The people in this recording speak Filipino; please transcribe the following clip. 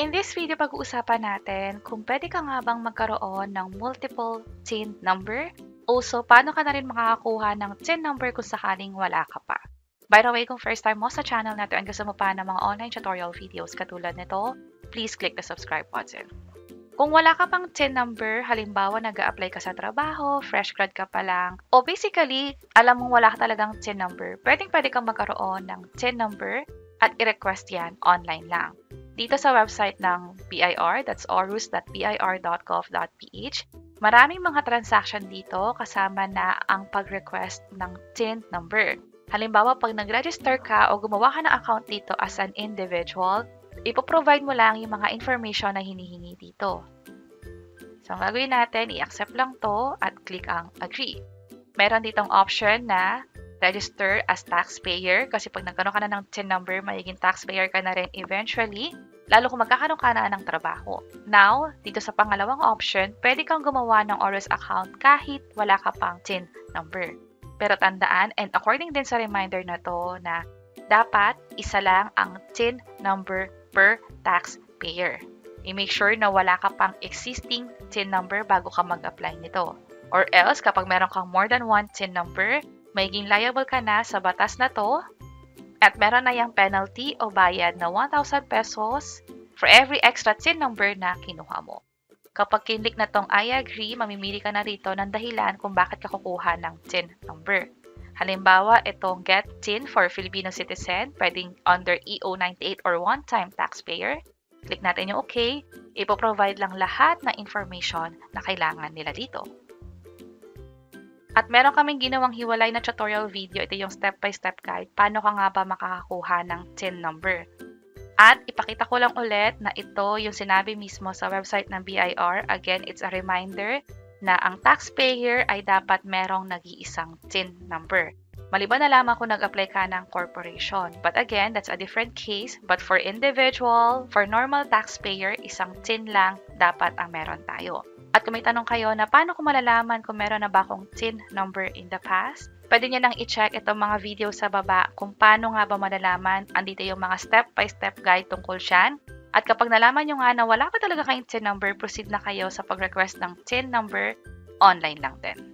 In this video, pag-uusapan natin kung pwede ka nga bang magkaroon ng multiple TIN number. Also, paano ka na rin makakakuha ng TIN number kung sakaling wala ka pa. By the way, kung first time mo sa channel na to and gusto mo pa ng mga online tutorial videos katulad nito, please click the subscribe button. Kung wala ka pang TIN number, halimbawa nag-a-apply ka sa trabaho, fresh grad ka pa lang, o basically, alam mong wala ka talagang TIN number, pwede kang magkaroon ng TIN number at i-request yan online lang. Dito sa website ng BIR, that's orus.bir.gov.ph, maraming mga transaction dito kasama na ang pag-request ng TIN number. Halimbawa, pag nag-register ka o gumawa ka ng account dito as an individual, ipoprovide mo lang yung mga information na hinihingi dito. So, ang gagawin natin, i-accept lang to at click ang agree. Meron ditong option na register as taxpayer kasi pag nagkaroon ka na ng TIN number, magiging taxpayer ka na rin eventually, lalo kung magkakaroon ka na ng trabaho. Now, dito sa pangalawang option, pwede kang gumawa ng ORUS account kahit wala ka pang TIN number. Pero tandaan, and according din sa reminder na to, na dapat isa lang ang TIN number per taxpayer. I-make sure na wala ka pang existing TIN number bago ka mag-apply nito. Or else, kapag meron kang more than one TIN number, magiging liable ka na sa batas na to at meron na yung penalty o bayad na 1,000 pesos for every extra TIN number na kinuha mo. Kapag kinlik na tong I agree, mamimili ka na rito ng dahilan kung bakit ka kukuha ng TIN number. Halimbawa, itong get TIN for Filipino citizen, pwedeng under EO98 or one-time taxpayer. Click natin yung OK, ipoprovide lang lahat na information na kailangan nila dito. At meron kaming ginawang hiwalay na tutorial video. Ito yung step-by-step guide. Paano ka nga ba makakakuha ng TIN number? At ipakita ko lang ulit na ito yung sinabi mismo sa website ng BIR. Again, it's a reminder na ang taxpayer ay dapat merong nag-iisang TIN number. Maliban na lamang kung nag-apply ka ng corporation. But again, that's a different case. But for individual, for normal taxpayer, isang TIN lang dapat ang meron tayo. At kung may tanong kayo na paano ko malalaman kung meron na ba akong TIN number in the past, pwede nyo nang i-check itong mga video sa baba kung paano nga ba malalaman. Andito yung mga step-by-step guide tungkol dyan. At kapag nalaman nyo nga na wala pa talaga kayong TIN number, proceed na kayo sa pag-request ng TIN number online lang din.